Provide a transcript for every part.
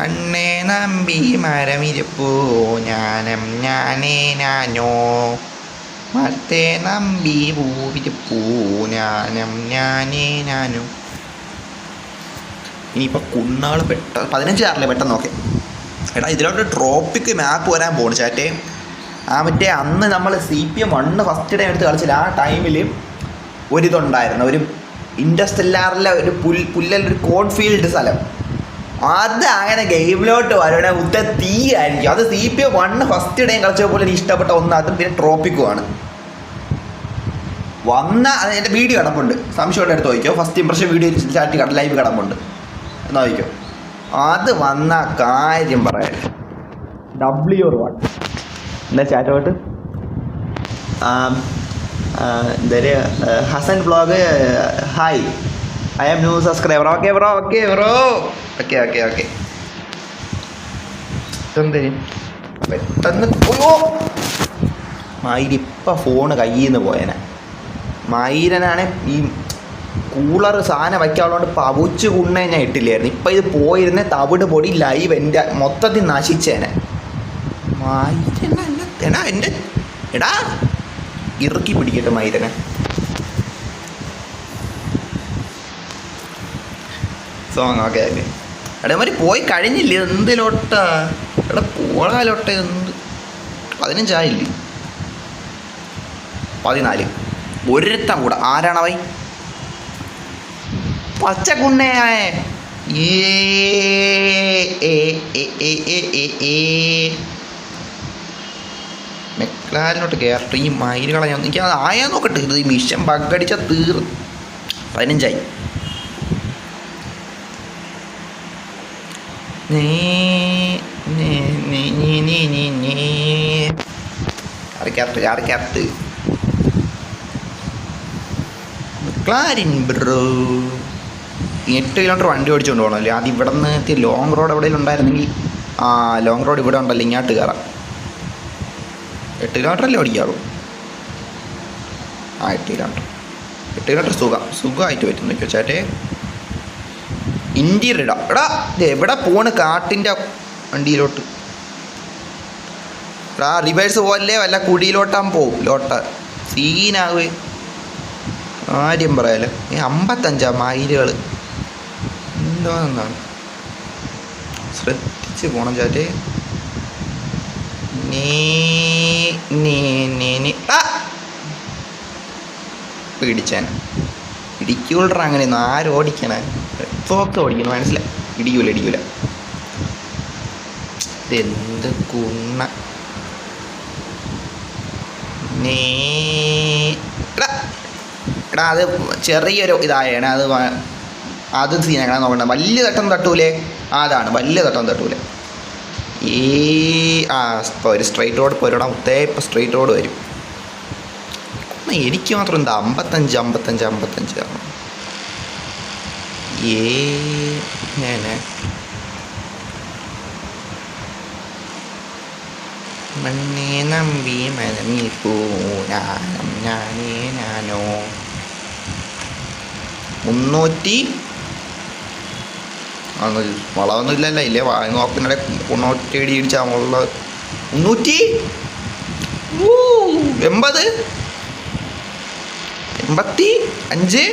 അണ്ണേ നമ്പി മരമിരിപ്പൂ ഞാനം ഞാനേ ഞാനോ മരത്തെ നമ്പി പൂവിരിപ്പൂ ഞാനം ഞാനേ ഞാനോ. ഇനിയിപ്പോൾ കുന്നാൾ 15 ആറില്ലേ പെട്ടെന്ന് നോക്കെ. എടാ ഇതിലോട്ട് ട്രോപ്പിക്ക് മാപ്പ് വരാൻ പോകണം ചാറ്റേ. മറ്റേ അന്ന് നമ്മൾ CPM 1 ഫസ്റ്റ് ടൈം എടുത്ത് കളിച്ചില്ല. ആ ടൈമിൽ ഒരിതുണ്ടായിരുന്നു, ഒരു ഇൻഡസ്റ്റെല്ലാറിലെ ഒരു പുല്ലൊരു കോൺഫീൽഡ് സ്ഥലം. അത് അങ്ങനെ ഗെയിമിലോട്ട് വരണ ഉത്ത തീ ആയിരിക്കും. അത് CPM 1 ഫസ്റ്റ് ടൈം കളിച്ച പോലെ എനിക്ക് ഇഷ്ടപ്പെട്ട ഒന്ന്. അതും പിന്നെ ട്രോപ്പിക്കുമാണ് അത് എൻ്റെ വീഡിയോ കിടപ്പുണ്ട്, സംശയമുള്ള എടുത്ത് നോക്കിയോ. First impression video chat live കിടപ്പുണ്ട് എന്ന് നോക്കിക്കോ. അത് വന്ന കാര്യം പറയാൻ W1 എന്താ ചാറ്റോട്ട് എന്താ Hasan blog hi I am new subscriber. Okay bro okay എന്തേ പെട്ടെന്ന് മയിലിപ്പം ഫോണ് കയ്യിൽ നിന്ന് പോയനെ. മയിരനാണ് ഈ കൂളർ സാധനം വയ്ക്കാനുള്ളതുകൊണ്ട് പവുച്ച് കുണ്ണേ ഞാൻ ഇട്ടില്ലായിരുന്നു. ഇപ്പം ഇത് പോയിരുന്നേ തവിട് പൊടി ലൈവ് എൻ്റെ മൊത്തത്തിൽ നശിച്ചേനെ. മയിരനാ എൻ്റെ എടാ ഇറുക്കി പിടിക്കട്ടെ മയിരനെ. സോങ് ഓക്കെ എടേമാതിരി പോയി കഴിഞ്ഞില്ലേ എന്തിലോട്ട. എടാ പോളാലോട്ട എന്ത് 15 ആയില്ലേ 14 ഒരുത്തം കൂടെ. ആരാണവൻ? പച്ചക്കുണ്ണയായ മെക്ലാരിലോട്ട് കയറട്ടെ. ഈ മയിലുകളെ ഞാൻ എനിക്ക് അത് ആയാൽ നോക്കട്ടെ. ഇത് ഈ മിഷൻ ബഗ്ഗടിച്ച 15 ആയി. ക്യാരറ്റ് ക്ലാരിൻ ബ്രോ 8 കിലോമീറ്റർ വണ്ടി ഓടിച്ചുകൊണ്ട് പോകണമല്ലേ. അത് ഇവിടെ നിന്ന് ലോങ് റോഡ് എവിടെയെങ്കിലും ഉണ്ടായിരുന്നെങ്കിൽ. ലോങ് റോഡ് ഇവിടെ ഉണ്ടല്ലോ, ഇങ്ങോട്ട് കയറാം. 8 കിലോമീറ്റർ അല്ലേ ഓടിക്കാറുള്ളൂ. 8 കിലോമീറ്റർ സുഖമായിട്ട് പറ്റും. നോക്കിയോ ചേട്ടേ ഇൻറ്റീരിയർ ഇടാം. എടാ എവിടെ പോണ് കാട്ടിൻ്റെ വണ്ടിയിലോട്ട്. എടാ റിവേഴ്സ് പോലെ വല്ല കുടിയിലോട്ടാൻ പോവും. സീനാവേ കാര്യം പറയാലോ. 55 മൈലുകൾ എന്തോന്നാണ്. ശ്രദ്ധിച്ച് പോണം ചാറ്റേ. പിടിച്ചാൻ ഇടിക്കൂളറ അങ്ങനെയൊന്നും ആരോടിക്കണേ. ഒക്കെ ഓടിക്കണം മനസ്സിലായി. ഇടിക്കൂല എന്ത് കുണ്ണ. എടാ അത് ചെറിയൊരു ഇതായാണ്. അത് സീനാക്കണം നോക്കണ്ട. വലിയ തട്ടം തട്ടൂലേ. അതാണ് വലിയ തട്ടം തട്ടൂലേ. ഇപ്പോൾ ഒരു സ്ട്രെയിറ്റ് റോഡ് പോരാ മുത്തേ. ഇപ്പോൾ സ്ട്രെയിറ്റ് റോഡ് വരും. എനിക്ക് മാത്രം എന്താ 55 കാരണം ഞാന് മണ്ണേ നമ്പി മരമിപ്പൂ ഞാനും ഞാനേ ഞാനോ 300 വളമൊന്നും ഇല്ലല്ലോ. ഇല്ലേ നോക്കുന്നിടെ 300 ഇടിച്ചാൽ മുള്ള 380 85 87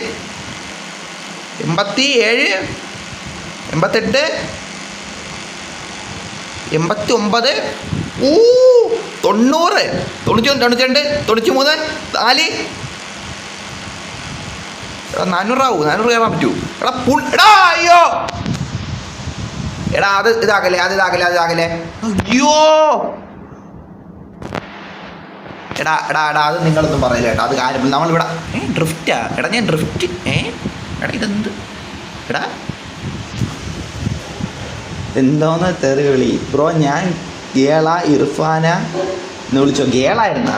88 89 90 91 92 93 4 400 കയറാൻ പറ്റൂ. എടാ അയ്യോ എടാ അത് ഇതാക്കല്ലേ. അയ്യോ എടാ അത് നിങ്ങളൊന്നും പറയില്ല കേട്ടോ. അത് കാര്യം നമ്മളിവിടെ ഡ്രിഫ്റ്റാ. എടാ ഞാൻ ഡ്രിഫ്റ്റ് എടാ ഇതെന്ത് എടാ എന്തോന്ന് തെറി വിളി ബ്രോ. ഞാൻ ഗേള ഇർഫാന എന്ന് വിളിച്ചോ. ഗേളായിരുന്നാ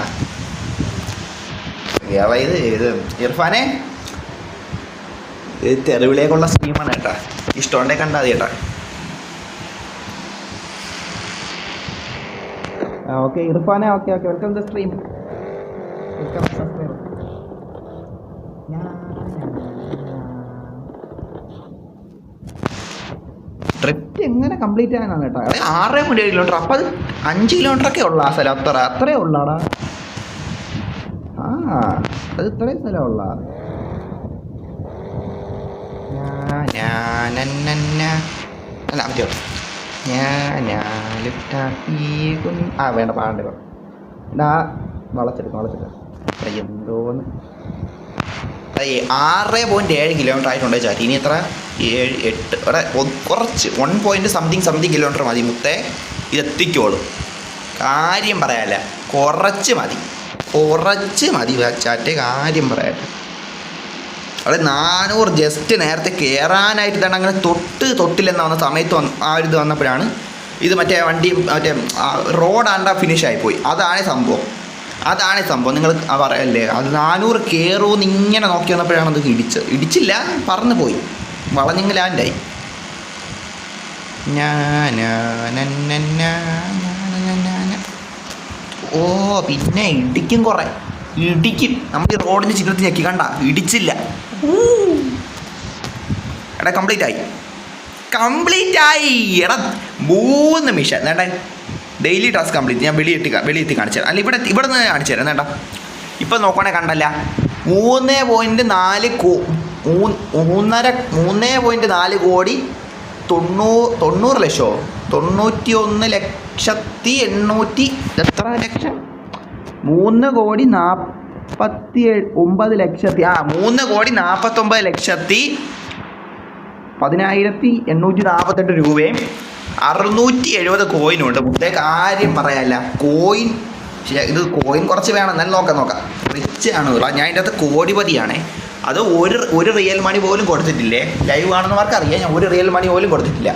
ഗേള ഇത് ഇർഫാനെ. ഇത് തെറിവിളിയൊക്കെയുള്ള സ്ട്രീമാണ് കേട്ടാ. ഇഷ്ടമുണ്ടെ കണ്ടാൽ മതി കേട്ടാ. ഓക്കെ ഇർഫാനെ okay welcome the stream. Welcome subscriber. Trip എങ്ങനെ കംപ്ലീറ്റ് ആകാനാണ് കേട്ടോ. 6.7 കിലോമീറ്റർ. അപ്പം അത് 5 കിലോമീറ്ററൊക്കെ ഉള്ള ആ സ്ഥലം. അത്രേ ഉള്ളാടാ. ആ അത് ഇത്രയും സ്ഥലം ഉള്ള. അല്ല പറ്റിയോ വേണ്ട പാണ്ട് വളച്ചെടുക്കാം എന്തോന്ന്. 6.7 കിലോമീറ്റർ ആയിട്ടുണ്ട് ചാറ്റി. ഇനി എത്ര 7-8 അവിടെ കുറച്ച് 1 കിലോമീറ്റർ മതി മുത്തേ ഇതെത്തിക്കോളൂ. കാര്യം പറയാല്ല, കുറച്ച് മതി ചാറ്റേ. കാര്യം പറയാല്ല. അവിടെ 400 ജസ്റ്റ് നേരത്തെ കയറാനായിട്ട് തന്നെ അങ്ങനെ തൊട്ടില്ലെന്ന് വന്ന സമയത്ത് ആ ഒരു ഇത് വന്നപ്പോഴാണ് ഇത് മറ്റേ വണ്ടി മറ്റേ റോഡാണ്ട ഫിനിഷായിപ്പോയി. അതാണ് സംഭവം. നിങ്ങൾ പറയല്ലേ അത് 400 കയറുമെന്ന് ഇങ്ങനെ നോക്കി വന്നപ്പോഴാണ് അത് ഇടിച്ചില്ല, പറന്നു പോയി, വളഞ്ഞിങ്ങ് ലാൻഡായി. ഓ പിന്നെ ഇടിക്കും നമുക്ക് ഈ റോഡിൻ്റെ ചിത്രത്തിൽ ഞെക്കി കണ്ട ഇടിച്ചില്ല. എടാ കംപ്ലീറ്റ് ആയി എടാ. 3 മിഷൻ നേട്ടാ ഡെയിലി ടാസ്ക് കംപ്ലീറ്റ്. ഞാൻ വെളിയെത്തി കാണിച്ചു തരാം. അല്ല ഇവിടെ നിന്ന് കാണിച്ചു തരാം നേട്ടാ. ഇപ്പം നോക്കണേ കണ്ടല്ല 3.4 കോടി 90 ലക്ഷമോ 91,800,000 എത്ര ലക്ഷം 3,49,10,848 രൂപയും 670 കോയിനുണ്ട്. മുത്തേ കാര്യം പറയാല്ല. ഇത് കോയിൻ കുറച്ച് വേണം, എന്നാലും നോക്കാം. റിച്ച് ആണ്. ഞാൻ അതിൻ്റെ അകത്ത് കോടിപതിയാണേ. അത് ഒരു റിയൽ മണി പോലും കൊടുത്തിട്ടില്ലേ. ലൈവ് കാണുന്നവർക്ക് അറിയാം, ഞാൻ ഒരു റിയൽ മണി പോലും കൊടുത്തിട്ടില്ല.